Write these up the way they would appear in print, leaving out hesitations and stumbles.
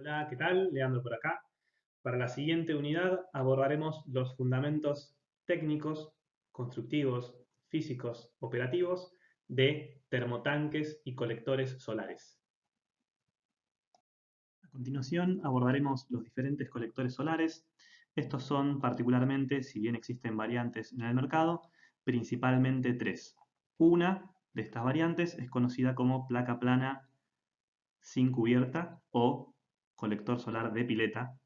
Hola, ¿qué tal? Leandro por acá. Para la siguiente unidad abordaremos los fundamentos técnicos, constructivos, físicos, operativos de termotanques y colectores solares. A continuación abordaremos los diferentes colectores solares. Estos son particularmente, si bien existen variantes en el mercado, principalmente tres. Una de estas variantes es conocida como placa plana sin cubierta o colector solar de pileta.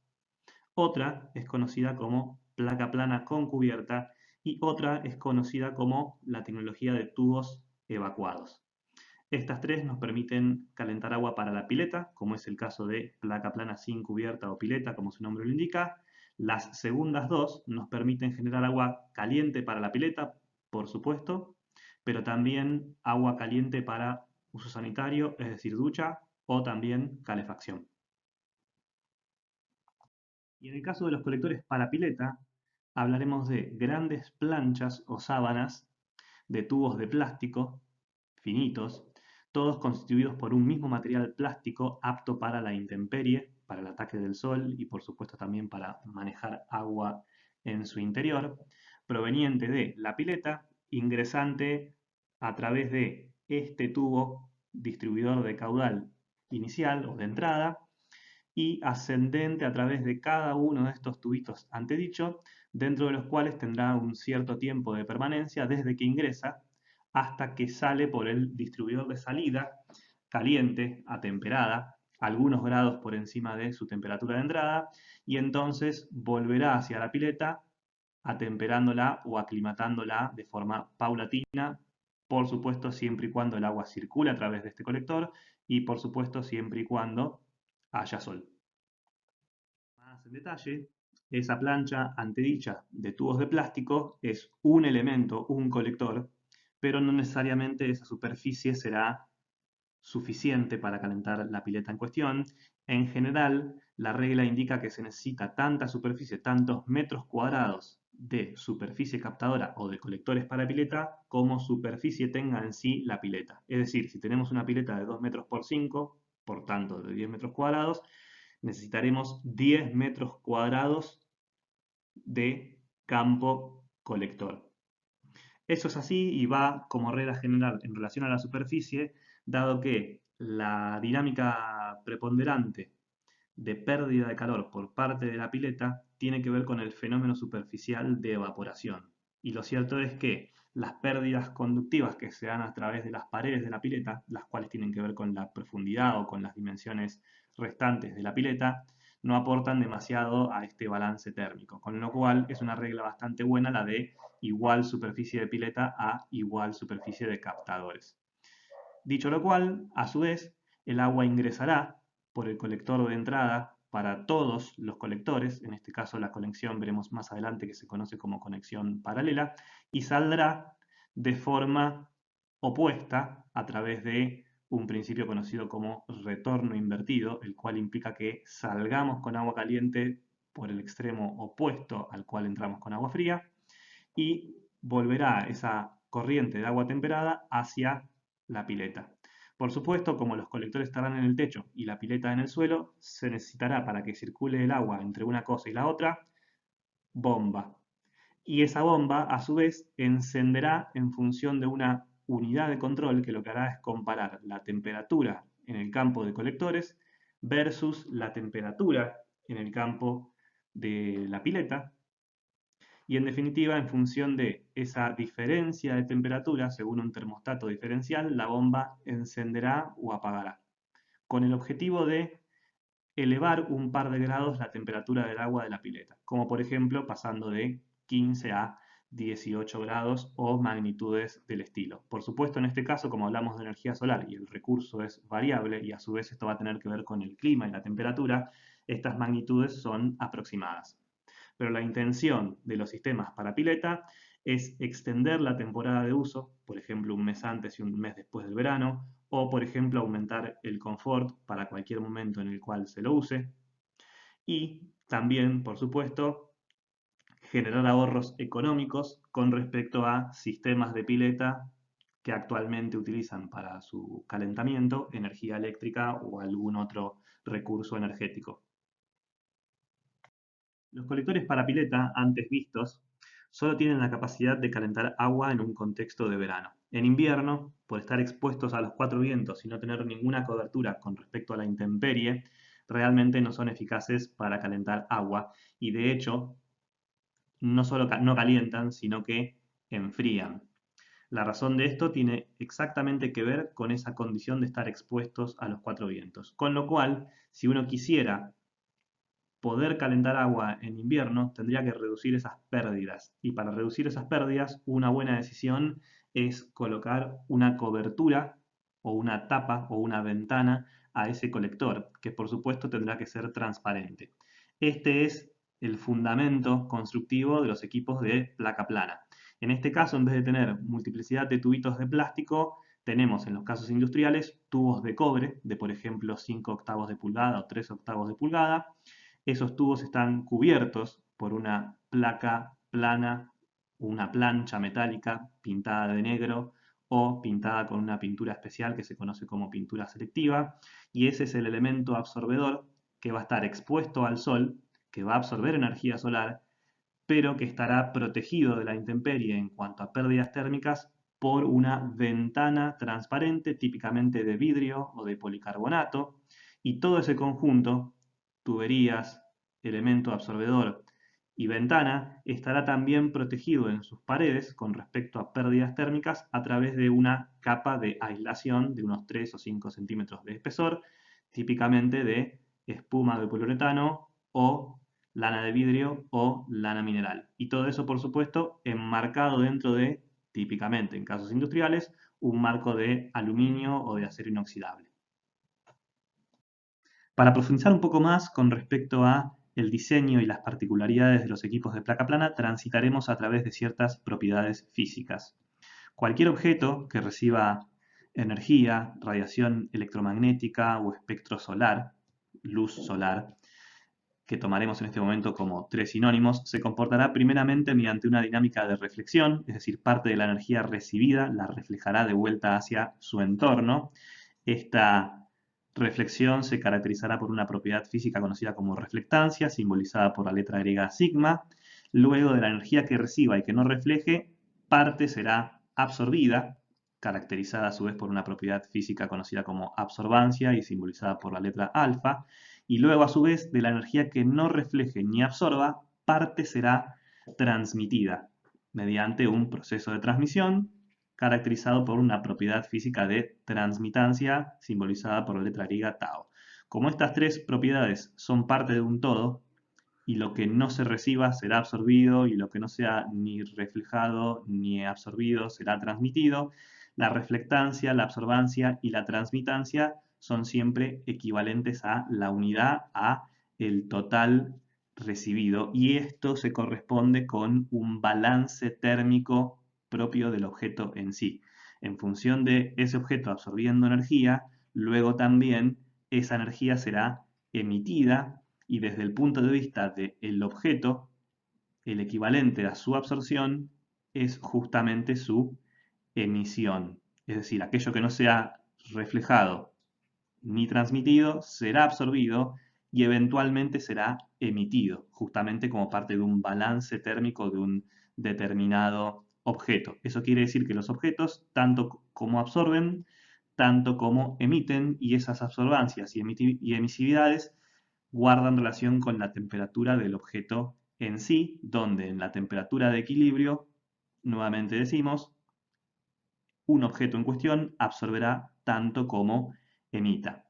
Otra es conocida como placa plana con cubierta y otra es conocida como la tecnología de tubos evacuados. Estas tres nos permiten calentar agua para la pileta, como es el caso de placa plana sin cubierta o pileta, como su nombre lo indica. Las segundas dos nos permiten generar agua caliente para la pileta, por supuesto, pero también agua caliente para uso sanitario, es decir, ducha o también calefacción. Y en el caso de los colectores para pileta, hablaremos de grandes planchas o sábanas de tubos de plástico finitos, todos constituidos por un mismo material plástico apto para la intemperie, para el ataque del sol y por supuesto también para manejar agua en su interior, proveniente de la pileta, ingresante a través de este tubo distribuidor de caudal inicial o de entrada y ascendente a través de cada uno de estos tubitos antedicho, dentro de los cuales tendrá un cierto tiempo de permanencia desde que ingresa hasta que sale por el distribuidor de salida, caliente, atemperada, algunos grados por encima de su temperatura de entrada, y entonces volverá hacia la pileta, atemperándola o aclimatándola de forma paulatina, por supuesto siempre y cuando el agua circule a través de este colector y por supuesto siempre y cuando haya sol. Más en detalle, esa plancha antedicha de tubos de plástico es un elemento, un colector, pero no necesariamente esa superficie será suficiente para calentar la pileta en cuestión. En general, la regla indica que se necesita tanta superficie, tantos metros cuadrados de superficie captadora o de colectores para pileta como superficie tenga en sí la pileta. Es decir, si tenemos una pileta de 2 metros por 5, por tanto de 10 metros cuadrados, necesitaremos 10 metros cuadrados de campo colector. Eso es así y va como regla general en relación a la superficie, dado que la dinámica preponderante de pérdida de calor por parte de la pileta tiene que ver con el fenómeno superficial de evaporación. Y lo cierto es que las pérdidas conductivas que se dan a través de las paredes de la pileta, las cuales tienen que ver con la profundidad o con las dimensiones restantes de la pileta, no aportan demasiado a este balance térmico, con lo cual es una regla bastante buena la de igual superficie de pileta a igual superficie de captadores. Dicho lo cual, a su vez, el agua ingresará por el colector de entrada para todos los colectores, en este caso la conexión veremos más adelante que se conoce como conexión paralela, y saldrá de forma opuesta a través de un principio conocido como retorno invertido, el cual implica que salgamos con agua caliente por el extremo opuesto al cual entramos con agua fría y volverá esa corriente de agua temperada hacia la pileta. Por supuesto, como los colectores estarán en el techo y la pileta en el suelo, se necesitará para que circule el agua entre una cosa y la otra, bomba. Y esa bomba, a su vez, encenderá en función de una unidad de control que lo que hará es comparar la temperatura en el campo de colectores versus la temperatura en el campo de la pileta y en definitiva, en función de esa diferencia de temperatura, según un termostato diferencial, la bomba encenderá o apagará, con el objetivo de elevar un par de grados la temperatura del agua de la pileta, como por ejemplo pasando de 15 a 18 grados o magnitudes del estilo. Por supuesto, en este caso, como hablamos de energía solar y el recurso es variable y a su vez esto va a tener que ver con el clima y la temperatura, estas magnitudes son aproximadas. Pero la intención de los sistemas para pileta es extender la temporada de uso, por ejemplo, un mes antes y un mes después del verano, o por ejemplo, aumentar el confort para cualquier momento en el cual se lo use. Y también, por supuesto, generar ahorros económicos con respecto a sistemas de pileta que actualmente utilizan para su calentamiento energía eléctrica o algún otro recurso energético. Los colectores para pileta, antes vistos, solo tienen la capacidad de calentar agua en un contexto de verano. En invierno, por estar expuestos a los cuatro vientos y no tener ninguna cobertura con respecto a la intemperie, realmente no son eficaces para calentar agua y de hecho no solo no calientan, sino que enfrían. La razón de esto tiene exactamente que ver con esa condición de estar expuestos a los cuatro vientos. Con lo cual, si uno quisiera poder calentar agua en invierno, tendría que reducir esas pérdidas. Y para reducir esas pérdidas, una buena decisión es colocar una cobertura o una tapa o una ventana a ese colector, que por supuesto tendrá que ser transparente. Este es el fundamento constructivo de los equipos de placa plana. En este caso, en vez de tener multiplicidad de tubitos de plástico, tenemos en los casos industriales tubos de cobre de, por ejemplo, 5 octavos de pulgada o 3 octavos de pulgada. Esos tubos están cubiertos por una placa plana, una plancha metálica pintada de negro o pintada con una pintura especial que se conoce como pintura selectiva, y ese es el elemento absorbedor que va a estar expuesto al sol, que va a absorber energía solar, pero que estará protegido de la intemperie en cuanto a pérdidas térmicas por una ventana transparente, típicamente de vidrio o de policarbonato, y todo ese conjunto, tuberías, elemento absorbedor y ventana, estará también protegido en sus paredes con respecto a pérdidas térmicas a través de una capa de aislación de unos 3 o 5 centímetros de espesor, típicamente de espuma de poliuretano o lana de vidrio o lana mineral. Y todo eso, por supuesto, enmarcado dentro de, típicamente en casos industriales, un marco de aluminio o de acero inoxidable. Para profundizar un poco más con respecto a el diseño y las particularidades de los equipos de placa plana, transitaremos a través de ciertas propiedades físicas. Cualquier objeto que reciba energía, radiación electromagnética o espectro solar, luz solar, que tomaremos en este momento como tres sinónimos, se comportará primeramente mediante una dinámica de reflexión, es decir, parte de la energía recibida la reflejará de vuelta hacia su entorno. Esta reflexión se caracterizará por una propiedad física conocida como reflectancia, simbolizada por la letra griega sigma. Luego de la energía que reciba y que no refleje, parte será absorbida, caracterizada a su vez por una propiedad física conocida como absorbancia y simbolizada por la letra alfa, y luego a su vez de la energía que no refleje ni absorba, parte será transmitida mediante un proceso de transmisión caracterizado por una propiedad física de transmitancia simbolizada por la letra griega tau. Como estas tres propiedades son parte de un todo, y lo que no se reciba será absorbido y lo que no sea ni reflejado ni absorbido será transmitido, la reflectancia, la absorbancia y la transmitancia son siempre equivalentes a la unidad, a el total recibido, y esto se corresponde con un balance térmico propio del objeto en sí. En función de ese objeto absorbiendo energía, luego también esa energía será emitida y desde el punto de vista del objeto, el equivalente a su absorción es justamente su emisión. Es decir, aquello que no sea reflejado ni transmitido será absorbido y eventualmente será emitido, justamente como parte de un balance térmico de un determinado objeto. Eso quiere decir que los objetos, tanto como absorben, tanto como emiten, y esas absorbancias y emisividades guardan relación con la temperatura del objeto en sí, donde en la temperatura de equilibrio, nuevamente decimos, un objeto en cuestión absorberá tanto como emita.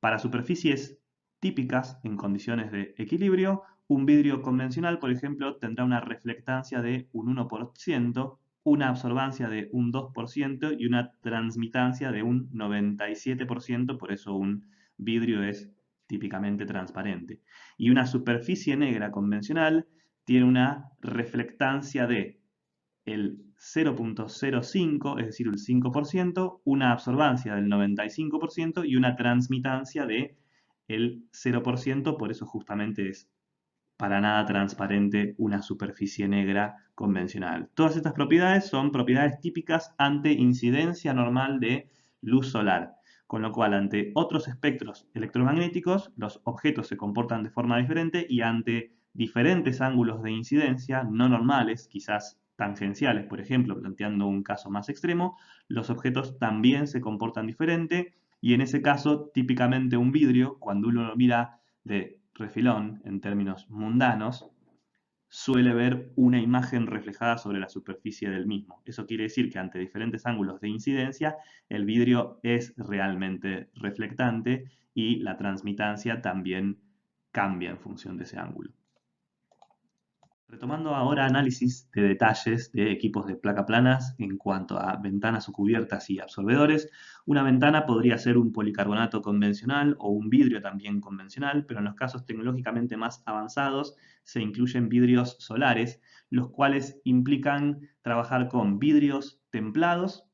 Para superficies típicas en condiciones de equilibrio, un vidrio convencional, por ejemplo, tendrá una reflectancia de un 1%, una absorbancia de un 2% y una transmitancia de un 97%, por eso un vidrio es típicamente transparente. Y una superficie negra convencional tiene una reflectancia de el 0.05, es decir, el 5%, una absorbancia del 95% y una transmitancia de el 0%, por eso justamente es para nada transparente una superficie negra convencional. Todas estas propiedades son propiedades típicas ante incidencia normal de luz solar. con lo cual ante otros espectros electromagnéticos los objetos se comportan de forma diferente y ante diferentes ángulos de incidencia no normales, quizás tangenciales, por ejemplo, planteando un caso más extremo, los objetos también se comportan diferente y en ese caso, típicamente un vidrio, cuando uno lo mira de refilón en términos mundanos, suele ver una imagen reflejada sobre la superficie del mismo. Eso quiere decir que ante diferentes ángulos de incidencia, el vidrio es realmente reflectante y la transmitancia también cambia en función de ese ángulo. Retomando ahora análisis de detalles de equipos de placa planas en cuanto a ventanas o cubiertas y absorbedores, una ventana podría ser un policarbonato convencional o un vidrio también convencional, pero en los casos tecnológicamente más avanzados se incluyen vidrios solares, los cuales implican trabajar con vidrios templados,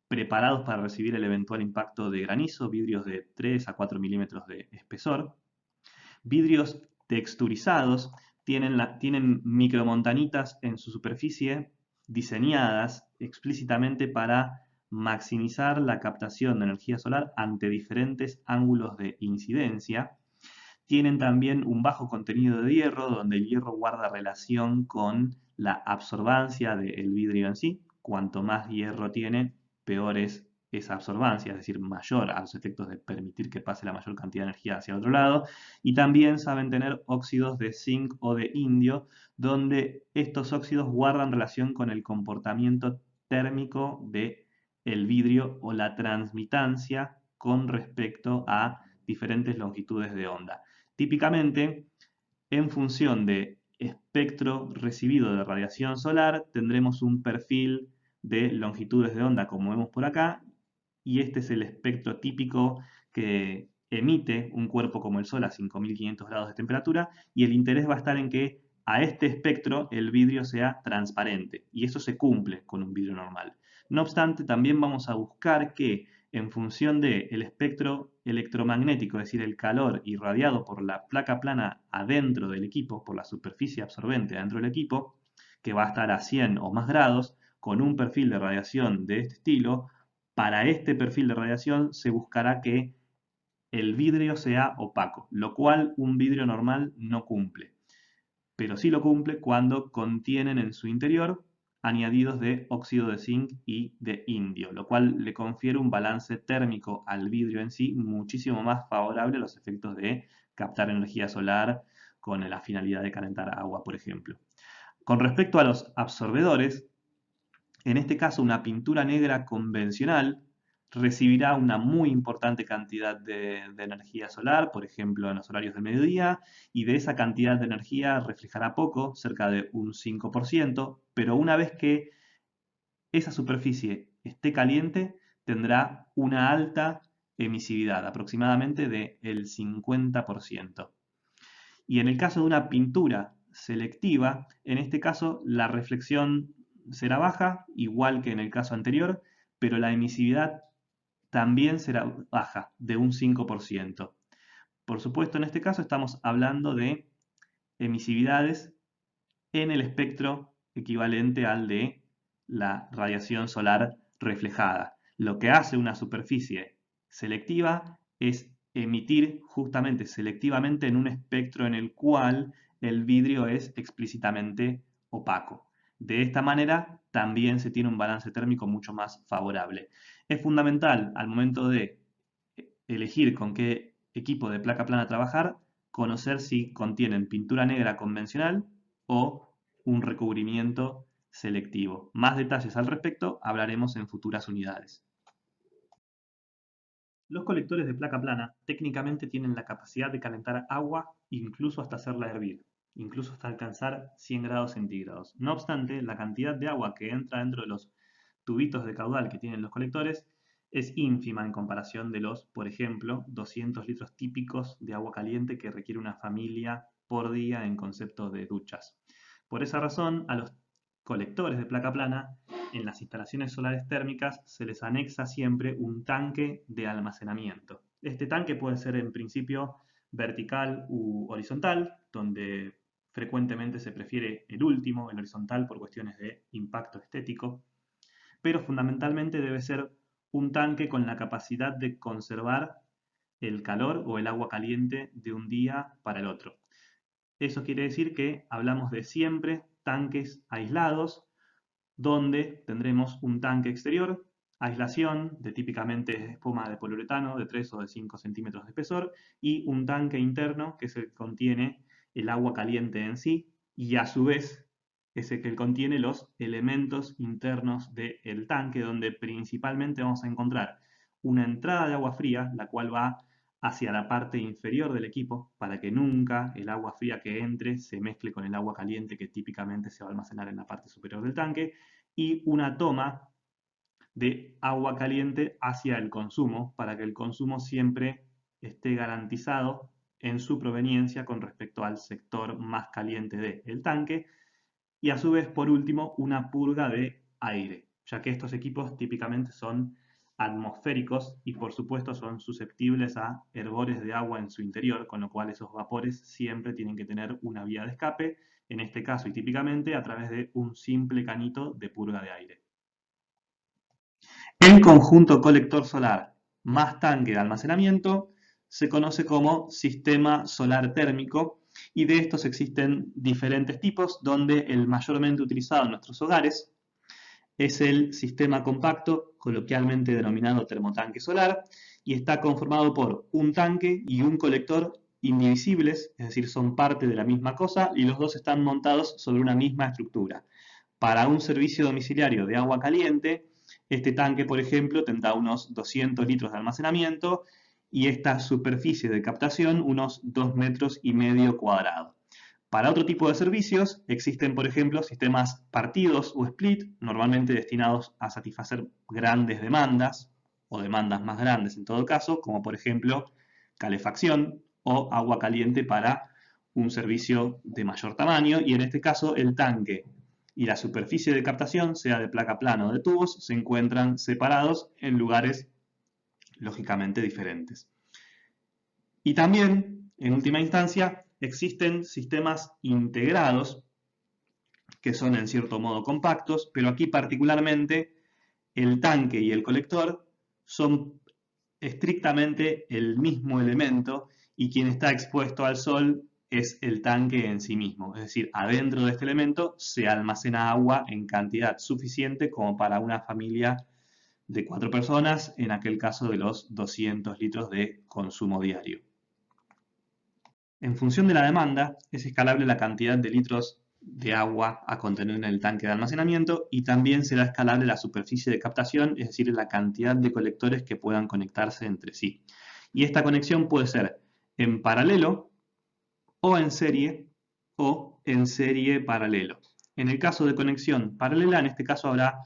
preparados para recibir el eventual impacto de granizo, vidrios de 3 a 4 milímetros de espesor, vidrios texturizados, tienen micromontanitas en su superficie diseñadas explícitamente para maximizar la captación de energía solar ante diferentes ángulos de incidencia. Tienen también un bajo contenido de hierro, donde el hierro guarda relación con la absorbancia del vidrio en sí. Cuanto más hierro tiene, peor es esa absorbancia, es decir, mayor a los efectos de permitir que pase la mayor cantidad de energía hacia otro lado. Y también saben tener óxidos de zinc o de indio, donde estos óxidos guardan relación con el comportamiento térmico del vidrio o la transmitancia con respecto a diferentes longitudes de onda. Típicamente, en función de espectro recibido de radiación solar, tendremos un perfil de longitudes de onda, como vemos por acá, y este es el espectro típico que emite un cuerpo como el Sol a 5500 grados de temperatura, y el interés va a estar en que a este espectro el vidrio sea transparente, y eso se cumple con un vidrio normal. No obstante, también vamos a buscar que en función del espectro electromagnético, es decir, el calor irradiado por la placa plana adentro del equipo, por la superficie absorbente adentro del equipo, que va a estar a 100 o más grados, con un perfil de radiación de este estilo, para este perfil de radiación se buscará que el vidrio sea opaco, lo cual un vidrio normal no cumple, pero sí lo cumple cuando contienen en su interior añadidos de óxido de zinc y de indio, lo cual le confiere un balance térmico al vidrio en sí muchísimo más favorable a los efectos de captar energía solar con la finalidad de calentar agua, por ejemplo. Con respecto a los absorbedores, en este caso una pintura negra convencional recibirá una muy importante cantidad de energía solar, por ejemplo en los horarios del mediodía, y de esa cantidad de energía reflejará poco, cerca de un 5%, pero una vez que esa superficie esté caliente, tendrá una alta emisividad, aproximadamente del 50%. Y en el caso de una pintura selectiva, en este caso la reflexión será baja, igual que en el caso anterior, pero la emisividad también será baja, de un 5%. Por supuesto, en este caso estamos hablando de emisividades en el espectro equivalente al de la radiación solar reflejada. Lo que hace una superficie selectiva es emitir justamente selectivamente en un espectro en el cual el vidrio es explícitamente opaco. De esta manera también se tiene un balance térmico mucho más favorable. Es fundamental al momento de elegir con qué equipo de placa plana trabajar, conocer si contienen pintura negra convencional o un recubrimiento selectivo. Más detalles al respecto hablaremos en futuras unidades. Los colectores de placa plana técnicamente tienen la capacidad de calentar agua incluso hasta hacerla hervir, incluso hasta alcanzar 100 grados centígrados. No obstante, la cantidad de agua que entra dentro de los tubitos de caudal que tienen los colectores es ínfima en comparación de los, por ejemplo, 200 litros típicos de agua caliente que requiere una familia por día en concepto de duchas. Por esa razón, a los colectores de placa plana, en las instalaciones solares térmicas se les anexa siempre un tanque de almacenamiento. Este tanque puede ser en principio vertical u horizontal, donde frecuentemente se prefiere el último, el horizontal, por cuestiones de impacto estético, pero fundamentalmente debe ser un tanque con la capacidad de conservar el calor o el agua caliente de un día para el otro. Eso quiere decir que hablamos de siempre tanques aislados, donde tendremos un tanque exterior, aislación de típicamente espuma de poliuretano de 3 o de 5 centímetros de espesor, y un tanque interno que es el que contiene el agua caliente en sí, y a su vez es el que contiene los elementos internos del tanque, donde principalmente vamos a encontrar una entrada de agua fría, la cual va hacia la parte inferior del equipo para que nunca el agua fría que entre se mezcle con el agua caliente que típicamente se va a almacenar en la parte superior del tanque, y una toma de agua caliente hacia el consumo para que el consumo siempre esté garantizado en su proveniencia con respecto al sector más caliente del tanque, y a su vez, por último, una purga de aire, ya que estos equipos típicamente son atmosféricos y por supuesto son susceptibles a hervores de agua en su interior, con lo cual esos vapores siempre tienen que tener una vía de escape, en este caso y típicamente a través de un simple canito de purga de aire. El conjunto colector solar más tanque de almacenamiento se conoce como sistema solar térmico, y de estos existen diferentes tipos, donde el mayormente utilizado en nuestros hogares es el sistema compacto, coloquialmente denominado termotanque solar, y está conformado por un tanque y un colector indivisibles, es decir, son parte de la misma cosa y los dos están montados sobre una misma estructura. Para un servicio domiciliario de agua caliente, este tanque, por ejemplo, tendrá unos 200 litros de almacenamiento y esta superficie de captación unos 2,5 metros cuadrados. Para otro tipo de servicios existen, por ejemplo, sistemas partidos o split, normalmente destinados a satisfacer grandes demandas o demandas más grandes en todo caso, como por ejemplo calefacción o agua caliente para un servicio de mayor tamaño, y en este caso el tanque y la superficie de captación, sea de placa plana o de tubos, se encuentran separados en lugares lógicamente diferentes. Y también, en última instancia, existen sistemas integrados que son en cierto modo compactos, pero aquí particularmente el tanque y el colector son estrictamente el mismo elemento y quien está expuesto al sol es el tanque en sí mismo. Es decir, adentro de este elemento se almacena agua en cantidad suficiente como para una familia de 4 personas, en aquel caso de los 200 litros de consumo diario. En función de la demanda, es escalable la cantidad de litros de agua a contener en el tanque de almacenamiento, y también será escalable la superficie de captación, es decir, la cantidad de colectores que puedan conectarse entre sí. Y esta conexión puede ser en paralelo o en serie paralelo. En el caso de conexión paralela, en este caso habrá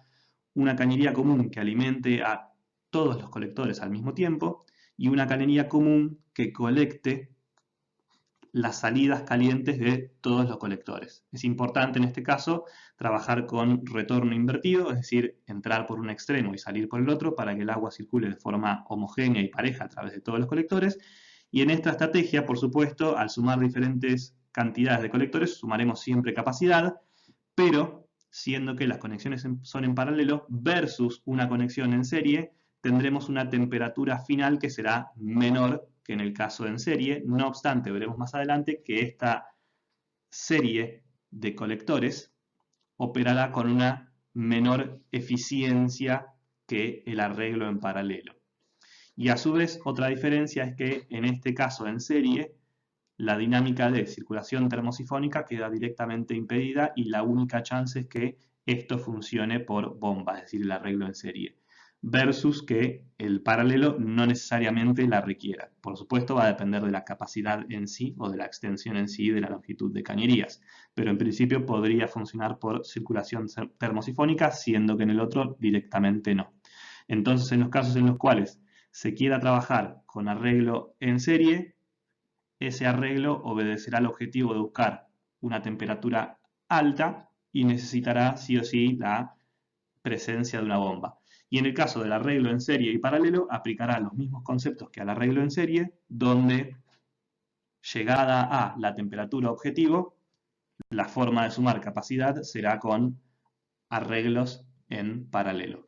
una cañería común que alimente a todos los colectores al mismo tiempo y una cañería común que colecte las salidas calientes de todos los colectores. Es importante en este caso trabajar con retorno invertido, es decir, entrar por un extremo y salir por el otro para que el agua circule de forma homogénea y pareja a través de todos los colectores. Y en esta estrategia, por supuesto, al sumar diferentes cantidades de colectores, sumaremos siempre capacidad, pero siendo que las conexiones son en paralelo versus una conexión en serie, tendremos una temperatura final que será menor que en el caso en serie. No obstante, veremos más adelante que esta serie de colectores operará con una menor eficiencia que el arreglo en paralelo. Y a su vez, otra diferencia es que en este caso en serie, la dinámica de circulación termosifónica queda directamente impedida y la única chance es que esto funcione por bomba, es decir, el arreglo en serie, versus que el paralelo no necesariamente la requiera. Por supuesto, va a depender de la capacidad en sí o de la extensión en sí de la longitud de cañerías, pero en principio podría funcionar por circulación termosifónica, siendo que en el otro directamente no. Entonces, en los casos en los cuales se quiera trabajar con arreglo en serie, ese arreglo obedecerá al objetivo de buscar una temperatura alta y necesitará sí o sí la presencia de una bomba. Y en el caso del arreglo en serie y paralelo, aplicará los mismos conceptos que al arreglo en serie, donde llegada a la temperatura objetivo, la forma de sumar capacidad será con arreglos en paralelo.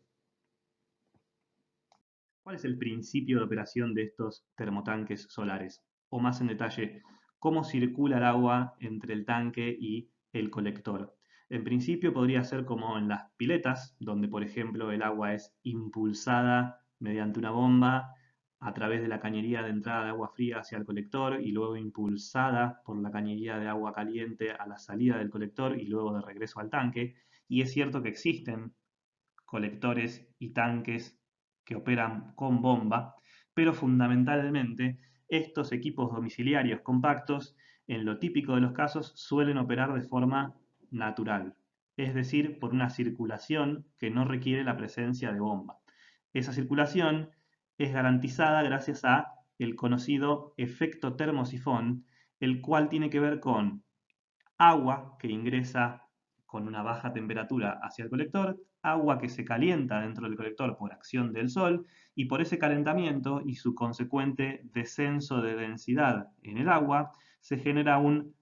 ¿Cuál es el principio de operación de estos termotanques solares? O más en detalle, ¿cómo circula el agua entre el tanque y el colector? En principio podría ser como en las piletas, donde por ejemplo el agua es impulsada mediante una bomba a través de la cañería de entrada de agua fría hacia el colector y luego impulsada por la cañería de agua caliente a la salida del colector y luego de regreso al tanque. Y es cierto que existen colectores y tanques que operan con bomba, pero fundamentalmente estos equipos domiciliarios compactos, en lo típico de los casos, suelen operar de forma natural, es decir, por una circulación que no requiere la presencia de bomba. Esa circulación es garantizada gracias a el conocido efecto termosifón, el cual tiene que ver con agua que ingresa con una baja temperatura hacia el colector, agua que se calienta dentro del colector por acción del sol y por ese calentamiento y su consecuente descenso de densidad en el agua se genera un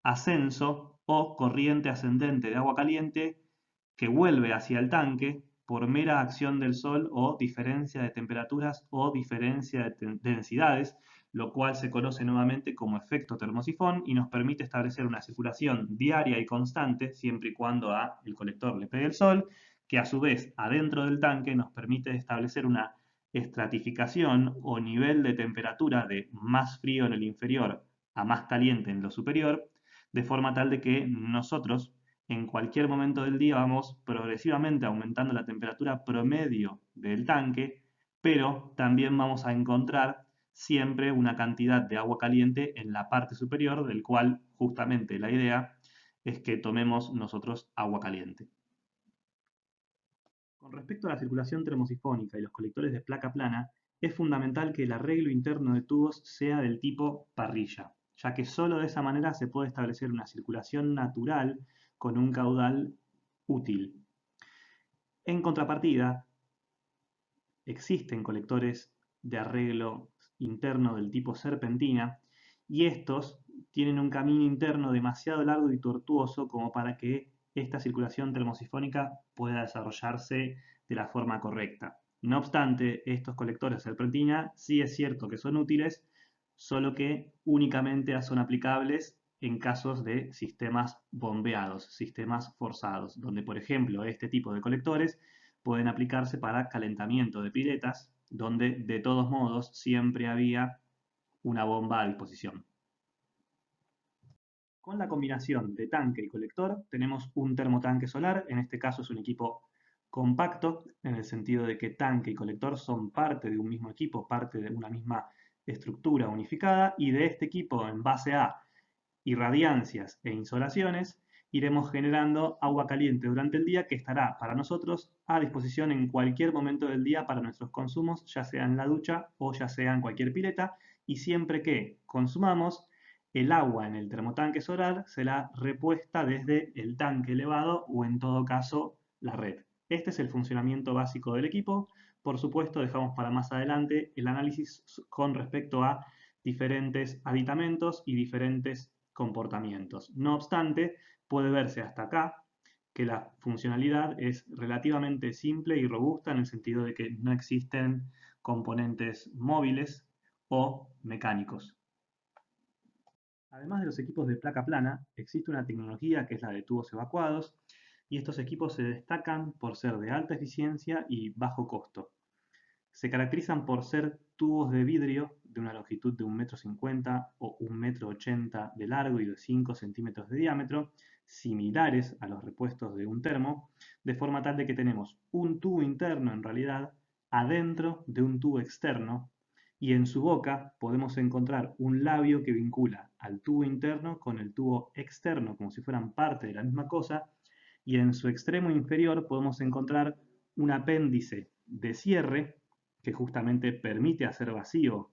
ascenso o corriente ascendente de agua caliente que vuelve hacia el tanque por mera acción del sol o diferencia de temperaturas o diferencia de densidades, lo cual se conoce nuevamente como efecto termosifón y nos permite establecer una circulación diaria y constante siempre y cuando a el colector le pegue el sol, que a su vez adentro del tanque nos permite establecer una estratificación o nivel de temperatura de más frío en el inferior a más caliente en lo superior, de forma tal de que nosotros en cualquier momento del día vamos progresivamente aumentando la temperatura promedio del tanque, pero también vamos a encontrar siempre una cantidad de agua caliente en la parte superior, del cual justamente la idea es que tomemos nosotros agua caliente. Con respecto a la circulación termosifónica y los colectores de placa plana, es fundamental que el arreglo interno de tubos sea del tipo parrilla, ya que solo de esa manera se puede establecer una circulación natural con un caudal útil. En contrapartida, existen colectores de arreglo interno del tipo serpentina y estos tienen un camino interno demasiado largo y tortuoso como para que esta circulación termosifónica pueda desarrollarse de la forma correcta. No obstante, estos colectores serpentina sí es cierto que son útiles, solo que únicamente son aplicables en casos de sistemas bombeados, sistemas forzados, donde por ejemplo este tipo de colectores pueden aplicarse para calentamiento de piletas, donde de todos modos siempre había una bomba a disposición. Con la combinación de tanque y colector tenemos un termotanque solar, en este caso es un equipo compacto, en el sentido de que tanque y colector son parte de un mismo equipo, parte de una misma estructura unificada, y de este equipo en base a irradiancias e insolaciones, iremos generando agua caliente durante el día que estará para nosotros a disposición en cualquier momento del día para nuestros consumos, ya sea en la ducha o ya sea en cualquier pileta, y siempre que consumamos, el agua en el termotanque solar será repuesta desde el tanque elevado o en todo caso la red. Este es el funcionamiento básico del equipo. Por supuesto, dejamos para más adelante el análisis con respecto a diferentes aditamentos y diferentes comportamientos. No obstante, puede verse hasta acá que la funcionalidad es relativamente simple y robusta en el sentido de que no existen componentes móviles o mecánicos. Además de los equipos de placa plana, existe una tecnología que es la de tubos evacuados, y estos equipos se destacan por ser de alta eficiencia y bajo costo. Se caracterizan por ser tubos de vidrio de una longitud de 1,50 m o 1,80 m de largo y de 5 centímetros de diámetro, similares a los repuestos de un termo, de forma tal de que tenemos un tubo interno en realidad adentro de un tubo externo y en su boca podemos encontrar un labio que vincula al tubo interno con el tubo externo como si fueran parte de la misma cosa, y en su extremo inferior podemos encontrar un apéndice de cierre que justamente permite hacer vacío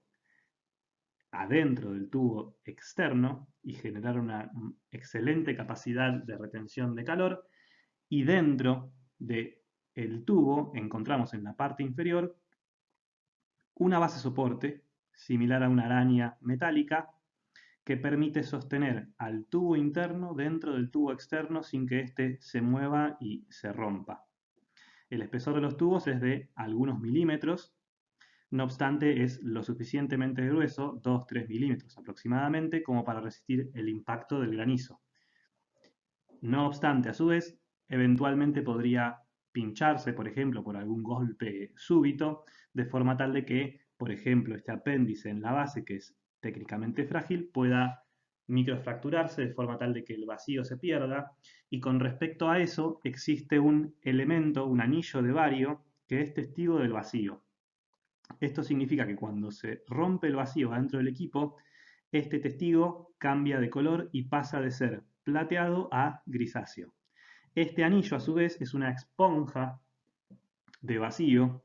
adentro del tubo externo y generar una excelente capacidad de retención de calor, y dentro del tubo encontramos en la parte inferior una base soporte similar a una araña metálica que permite sostener al tubo interno dentro del tubo externo sin que éste se mueva y se rompa. El espesor de los tubos es de algunos milímetros, No obstante, es lo suficientemente grueso, 2-3 milímetros aproximadamente, como para resistir el impacto del granizo. No obstante, a su vez, eventualmente podría pincharse, por ejemplo, por algún golpe súbito, de forma tal de que, por ejemplo, este apéndice en la base, que es técnicamente frágil, pueda microfracturarse de forma tal de que el vacío se pierda. Y con respecto a eso, existe un elemento, un anillo de bario, que es testigo del vacío. Esto significa que cuando se rompe el vacío dentro del equipo, este testigo cambia de color y pasa de ser plateado a grisáceo. Este anillo, a su vez, es una esponja de vacío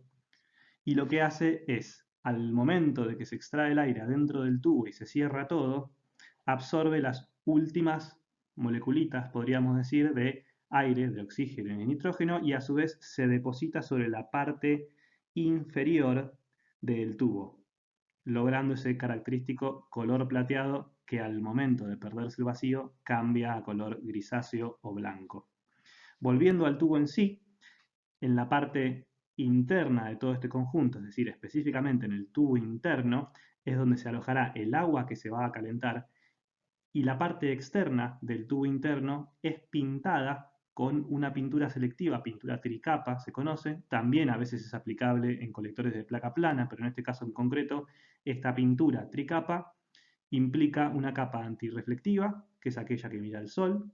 y lo que hace es, al momento de que se extrae el aire adentro del tubo y se cierra todo, absorbe las últimas moleculitas, podríamos decir, de aire, de oxígeno y de nitrógeno y a su vez se deposita sobre la parte inferior del tubo, logrando ese característico color plateado que al momento de perderse el vacío cambia a color grisáceo o blanco. Volviendo al tubo en sí, en la parte interna de todo este conjunto, es decir, específicamente en el tubo interno, es donde se alojará el agua que se va a calentar y la parte externa del tubo interno es pintada con una pintura selectiva, pintura tricapa se conoce, también a veces es aplicable en colectores de placa plana, pero en este caso en concreto, esta pintura tricapa implica una capa antirreflectiva, que es aquella que mira el sol,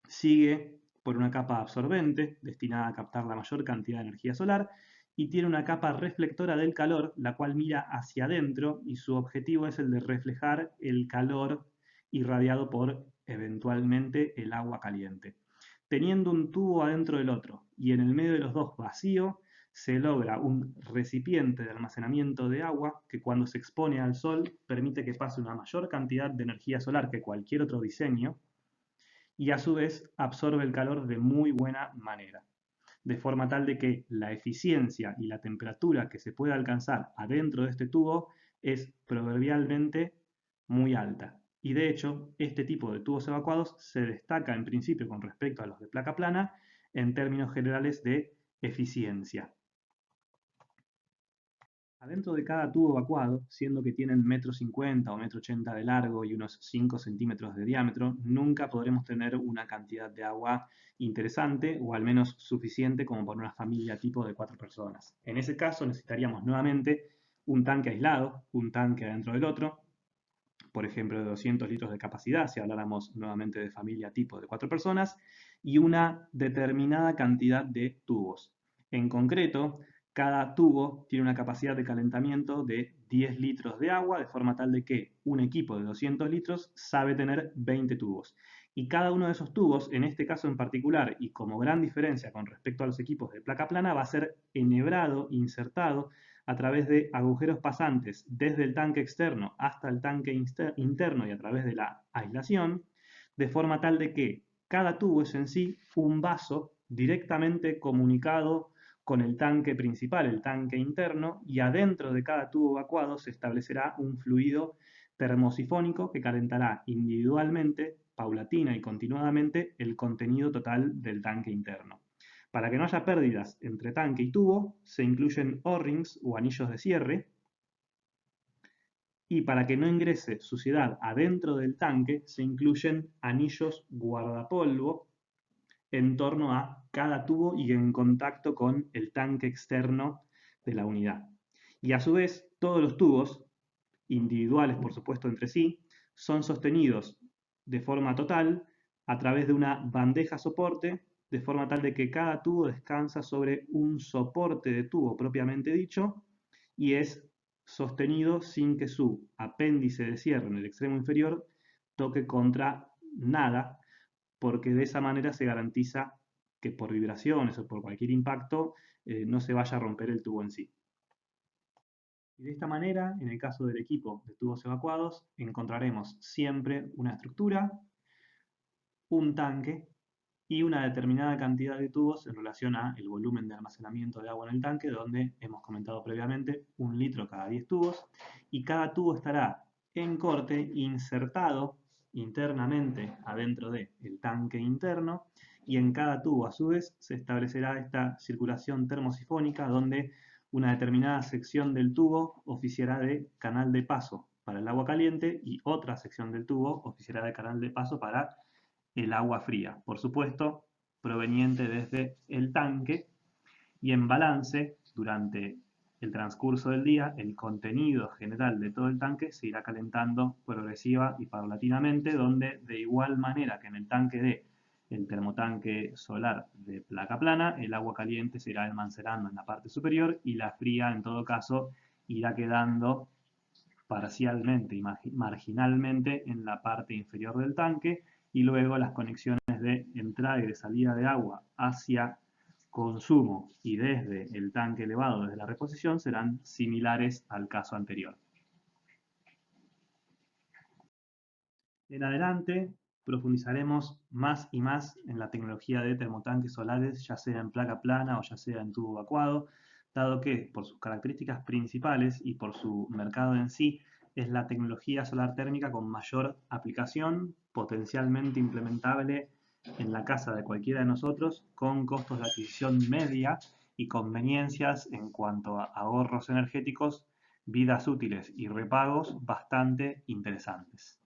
sigue por una capa absorbente, destinada a captar la mayor cantidad de energía solar, y tiene una capa reflectora del calor, la cual mira hacia adentro y su objetivo es el de reflejar el calor irradiado por eventualmente el agua caliente. Teniendo un tubo adentro del otro y en el medio de los dos vacío, se logra un recipiente de almacenamiento de agua que cuando se expone al sol permite que pase una mayor cantidad de energía solar que cualquier otro diseño y a su vez absorbe el calor de muy buena manera, de forma tal de que la eficiencia y la temperatura que se puede alcanzar adentro de este tubo es proverbialmente muy alta. Y de hecho, este tipo de tubos evacuados se destaca en principio con respecto a los de placa plana en términos generales de eficiencia. Adentro de cada tubo evacuado, siendo que tienen 1,50 m o 1,80 m de largo y unos 5 centímetros de diámetro, nunca podremos tener una cantidad de agua interesante o al menos suficiente como para una familia tipo de 4 personas. En ese caso necesitaríamos nuevamente un tanque aislado, un tanque adentro del otro, por ejemplo de 200 litros de capacidad, si habláramos nuevamente de familia tipo de 4 personas, y una determinada cantidad de tubos. En concreto, cada tubo tiene una capacidad de calentamiento de 10 litros de agua, de forma tal de que un equipo de 200 litros sabe tener 20 tubos. Y cada uno de esos tubos, en este caso en particular, y como gran diferencia con respecto a los equipos de placa plana, va a ser enhebrado, insertado a través de agujeros pasantes desde el tanque externo hasta el tanque interno y a través de la aislación, de forma tal de que cada tubo es en sí un vaso directamente comunicado con el tanque principal, el tanque interno, y adentro de cada tubo evacuado se establecerá un fluido termosifónico que calentará individualmente, paulatina y continuadamente el contenido total del tanque interno. Para que no haya pérdidas entre tanque y tubo, se incluyen O-rings o anillos de cierre, y para que no ingrese suciedad adentro del tanque, se incluyen anillos guardapolvo en torno a cada tubo y en contacto con el tanque externo de la unidad. Y a su vez, todos los tubos, individuales por supuesto entre sí, son sostenidos de forma total a través de una bandeja soporte, de forma tal de que cada tubo descansa sobre un soporte de tubo propiamente dicho y es sostenido sin que su apéndice de cierre en el extremo inferior toque contra nada, porque de esa manera se garantiza que por vibraciones o por cualquier impacto no se vaya a romper el tubo en sí. Y de esta manera, en el caso del equipo de tubos evacuados, encontraremos siempre una estructura, un tanque y una determinada cantidad de tubos en relación a el volumen de almacenamiento de agua en el tanque, donde hemos comentado previamente 1 litro cada 10 tubos, y cada tubo estará en corte insertado internamente adentro del tanque interno, y en cada tubo a su vez se establecerá esta circulación termosifónica donde Una determinada sección del tubo oficiará de canal de paso para el agua caliente y otra sección del tubo oficiará de canal de paso para el agua fría, por supuesto, proveniente desde el tanque, y en balance, durante el transcurso del día, el contenido general de todo el tanque se irá calentando progresiva y paulatinamente, donde de igual manera que en el tanque de el termotanque solar de placa plana, el agua caliente se irá almacenando en la parte superior y la fría, en todo caso, irá quedando parcialmente y marginalmente en la parte inferior del tanque, y luego las conexiones de entrada y de salida de agua hacia consumo y desde el tanque elevado, desde la reposición, serán similares al caso anterior. En adelante profundizaremos más y más en la tecnología de termotanques solares, ya sea en placa plana o ya sea en tubo vacuado, dado que por sus características principales y por su mercado en sí, es la tecnología solar térmica con mayor aplicación, potencialmente implementable en la casa de cualquiera de nosotros, con costos de adquisición media y conveniencias en cuanto a ahorros energéticos, vidas útiles y repagos bastante interesantes.